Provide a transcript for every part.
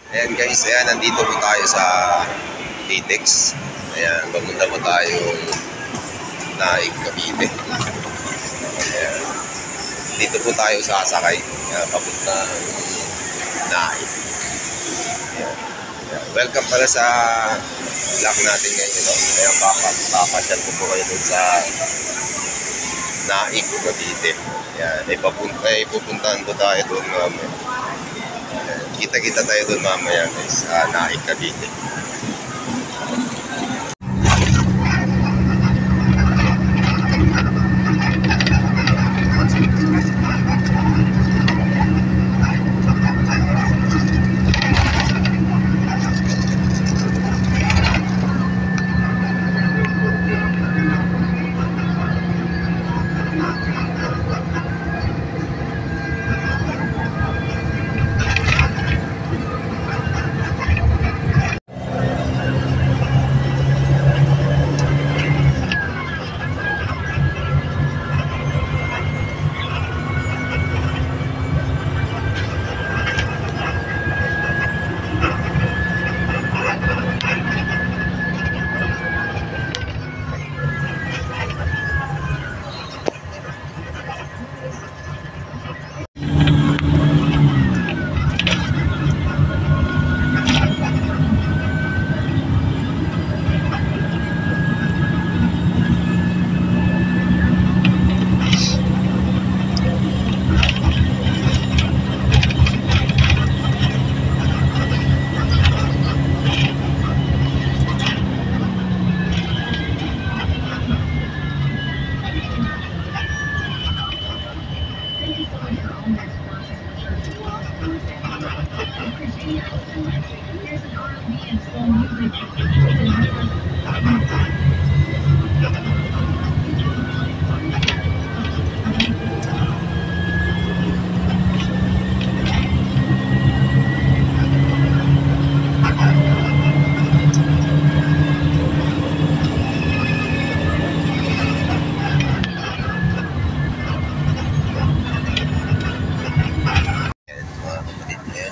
Ayan guys, ayan, nandito po tayo sa Litex. Ayan, pamunta po tayo Naik, Cavite. Ayan, dito po tayo sasakay. Ayan, papunta Naik. Ayan. Ayan. Welcome pala sa vlog natin ngayon. No? Ayan, papasyal ko po kayo dun sa Naik, Cavite. Ayan, pupuntahan po tayo dun mamaya. Kita-kita tayo doon mamaya guys sa Naik, Cavite.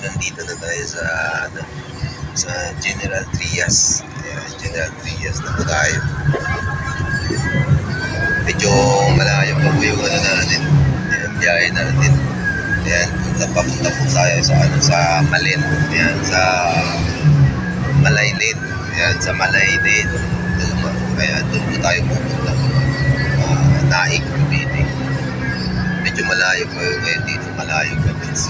Nandito na tayo sa General Trias. Ayan, General Trias na po tayo. Medyo malayo pa po yung natin. Ayan, biyahe natin. Ayan, papunta po tayo sa Malen. Ayan, sa Malaynid. Ayan, sa Malaynid. Ayan, doon po tayo pupunta. Naik, Cavite. Medyo malayo po yung ngayon dito. Malayo pa guys.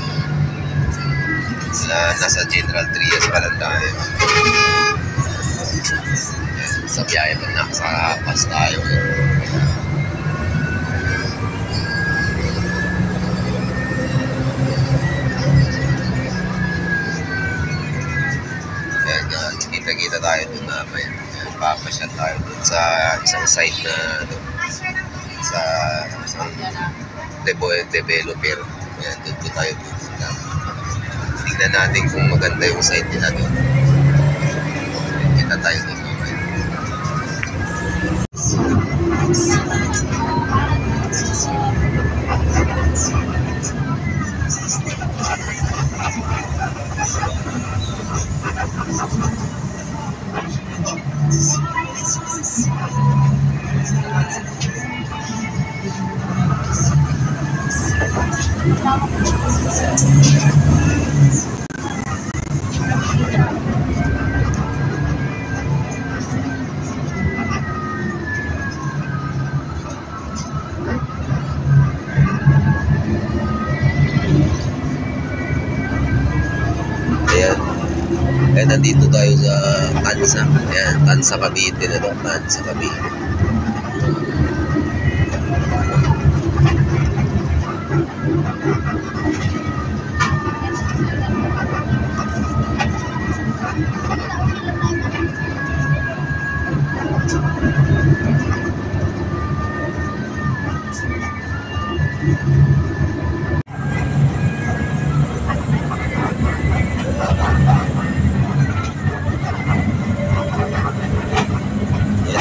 Nasa General Trias pa lang tayo. Sa biyahe pa na, sa pas tayo. Kita-kita tayo dun na may papasyal tayo dun sa isang site na dun, sa isang developer. Ayan, dun po tayo pupunta. Tignan natin kung maganda yung site nila doon. Kita tayo doon. Ayan, nandito tayo sa Tansa. Ayan, Tansa, Cavite na doon. Tansa, Cavite.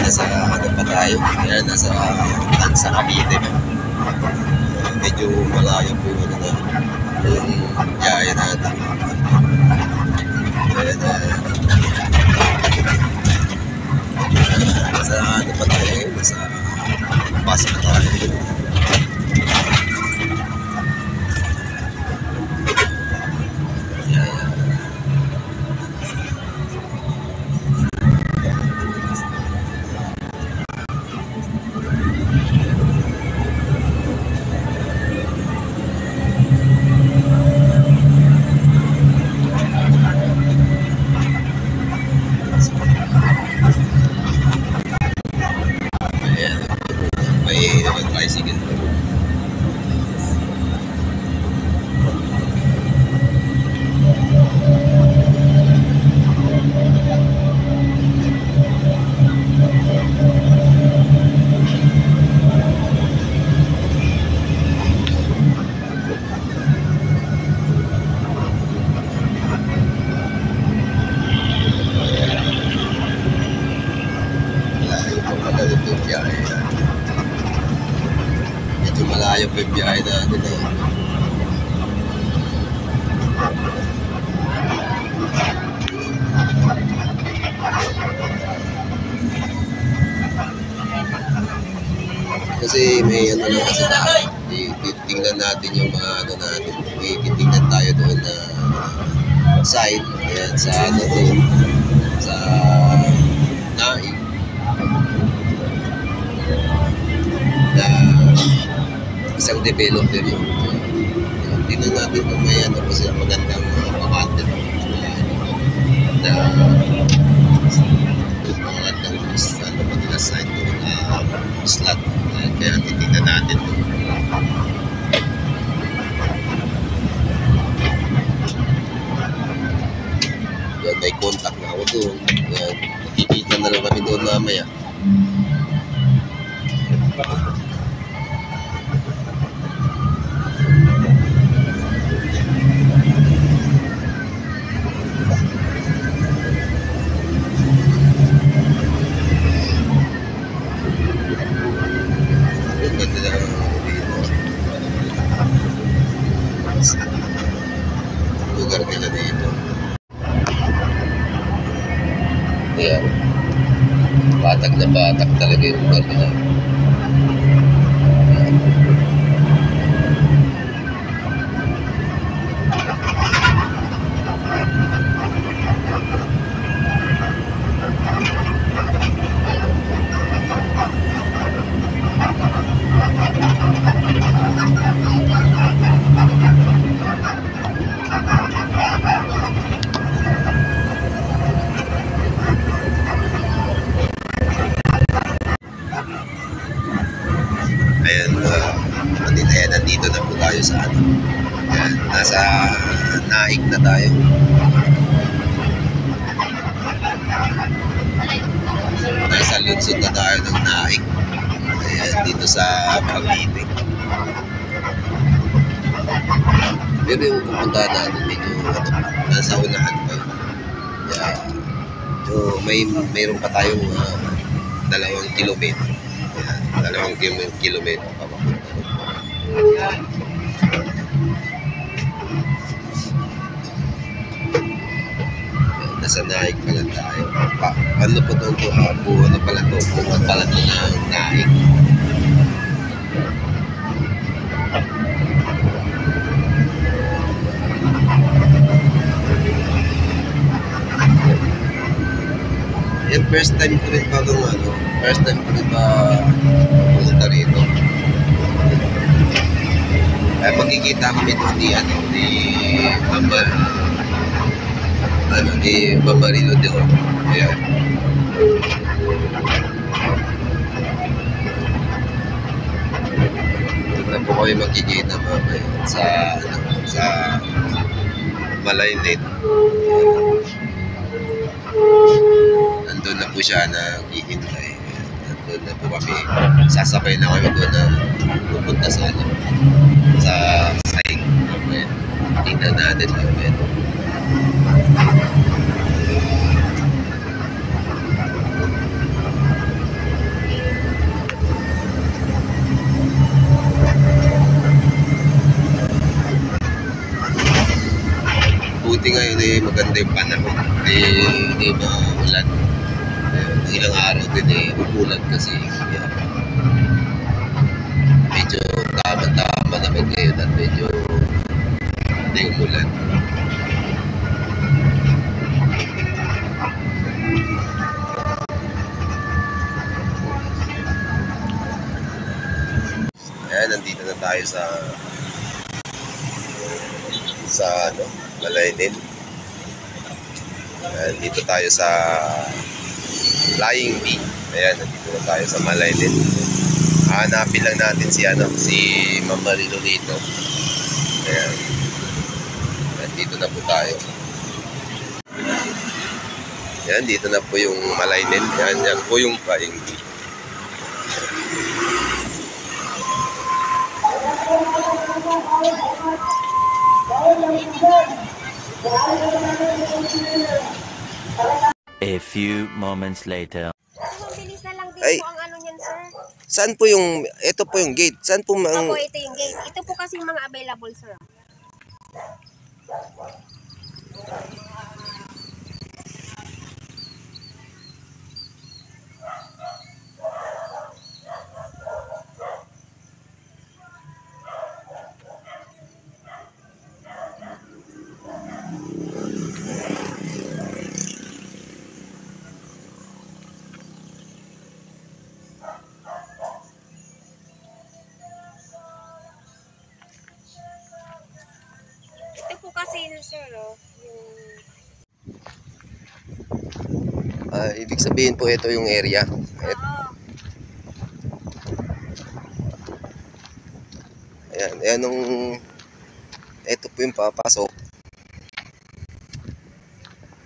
Nasa ano pa tayo, yan, nasa Tansa, Cavite. Medyo malayo po yung biyahe natin. Ayan, nasa ano pa tayo, nasa bus pa tayo. Ayan, may tricycle. Malayo pa pala yung biyahe. Medyo malayo pa yung biyahe natin eh. Kasi may ano lang kasi tayo. Titingnan natin yung mga ano natin. May titingnan tayo doon na side. Ayan, sa ano doon. Sa Naik. Na isang developer yun. Tingnan natin kung may ano kasi magandang content na magandang ano pa nila site doon na slot. Kaya titignan natin doon. Yan, may contact na ako doon. Yan, nakikita na lang kami doon mamaya. Yung ganda na dito. Lugar nila dito. Ayan. Batak na batak talaga yung lugar nila. Ayan, nandito na po tayo sa ano. Ayan, nasa Naik na tayo. Nasa lungsod na tayo ng Naik. Ayan, dito sa Cavite. Pero yung pupuntahan natin dito, nasa unahan pa. Ayan. So, mayroon pa tayong 2 kilometro. Ayan, 2 kilometro pa ba? Nasa Naik pa lang tayo. Ano po ito? Ano pala ito? Bunga pala ito ng Naik. Yan, first time ko rin pa pumunta rito. Magkikita kami doon ni Mama Rilo doon. Ayan. Doon na po kami magkikita mamaya sa Malaynet. Nandun na po siya naghihintay. Nandun na po kami. Sasabay na kami doon na pupunta sa site. Tingnan natin namin. buti ngayon eh, maganda yung panahon. Hindi maulan. Ilang araw din eh, ulan kasi. Kaya, medyo tama-tama naman ngayon at medyo hindi umulan. Ayan, nandito na tayo sa ano, Malaynin. Ayan, dito tayo sa Flying Bee. Ayan, nandito na tayo sa Malaynin. Hanapin lang natin si Ma'am Marilo dito. Ayan. Nandito na po tayo. Ayan, dito na po yung Malaynin. Ayan, yan po yung Flying Bee. A few moments later. Mabilis na lang din Ay. po ang ano niyan, sir. Saan po yung, ito po yung gate? Saan po ang... Opo, ito yung gate. Ito po kasi yung mga available, sir. Ito po kasi, sir, oh, yung... ibig sabihin po ito yung area. Oo. Ayan, ayan nung... Ito po yung papasok.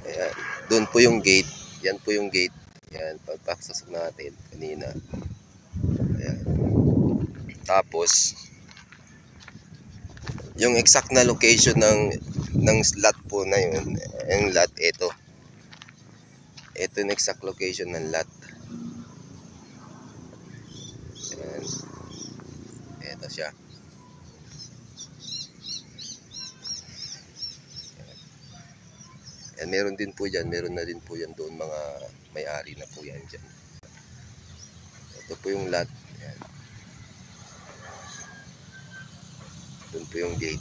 Ayan, doon po yung gate. Yan po yung gate. Ayan, pagpasok natin kanina. Ayan. Tapos, yung exact na location ng slot po na yun, yung lot, ito. Ito yung exact location ng lot. Ayan. Ito siya. Ayan, meron din po dyan. Meron na din po yan doon. Mga may-ari na po yan dyan. Ito po yung lot. Ayan. Doon po yung gate.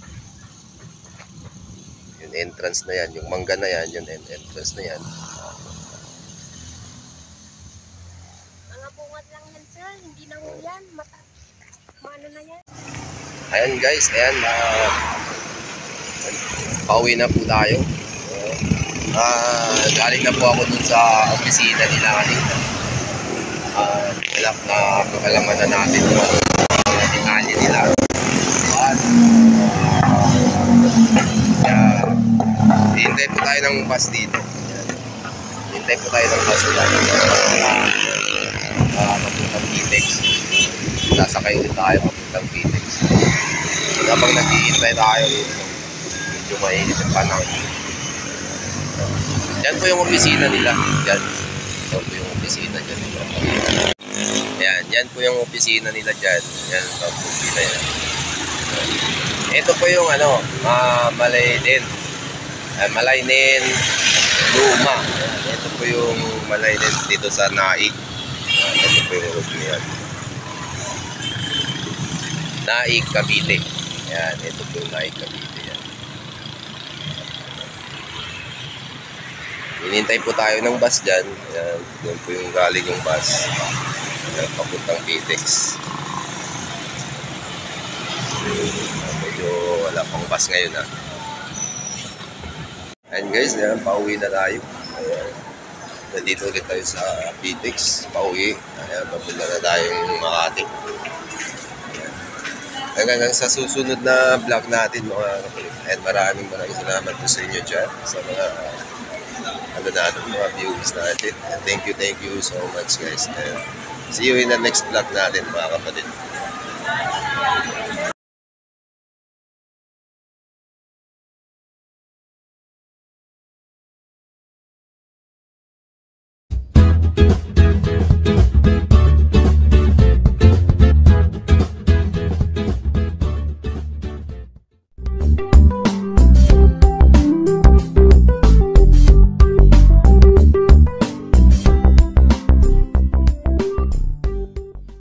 Yung entrance na yan. Yung mangga na yan. Yung entrance na yan. Mga bungat lang yan, sir. Hindi na ho yan. Maano na yan. Ayan guys. Ayan. Pauwi na po tayo. Galing na po ako dun sa opisina nila kanina. Alam na pagkalaman na natin kung ano yung detalye nila. Hintay po tayo ng bus dito. Hintay po tayo ng bus dito. Papuntang Pitex. Sasakay ulit tayo papuntang Pitex. Habang naghihintay tayo dito, medyo mainit ang panahon. Yan po yung opisina nila. Yan. Yan po yung opisina dyan. Yan. Yan po yung opisina nila dyan. Yan ang opisina yan. Ito po yung ano, Malaynin. Malaynin Luma. Ito po yung Malaynin dito sa Naik. Ito po yung road niyan. Naik, Cavite. Yan. Ito po yung Naik, Cavite. Yan. Hinintay po tayo ng bus dyan. Ayan, doon po yung galing yung bus. Ayan, papuntang Pitex. Medyo wala pang bus ngayon ha. Ayan guys, ayan, pauwi na tayo. Ayan. Nandito ulit tayo sa Pitex. Pauwi. Ayan, papunta na tayong Makati. Ayan. Hanggang sa susunod na vlog natin mga kapatid. Ayan, maraming salamat po sa inyo dyan. Sa mga ano natin, mga viewers natin. And thank you so much guys. And see you in the next vlog natin mga kapatid.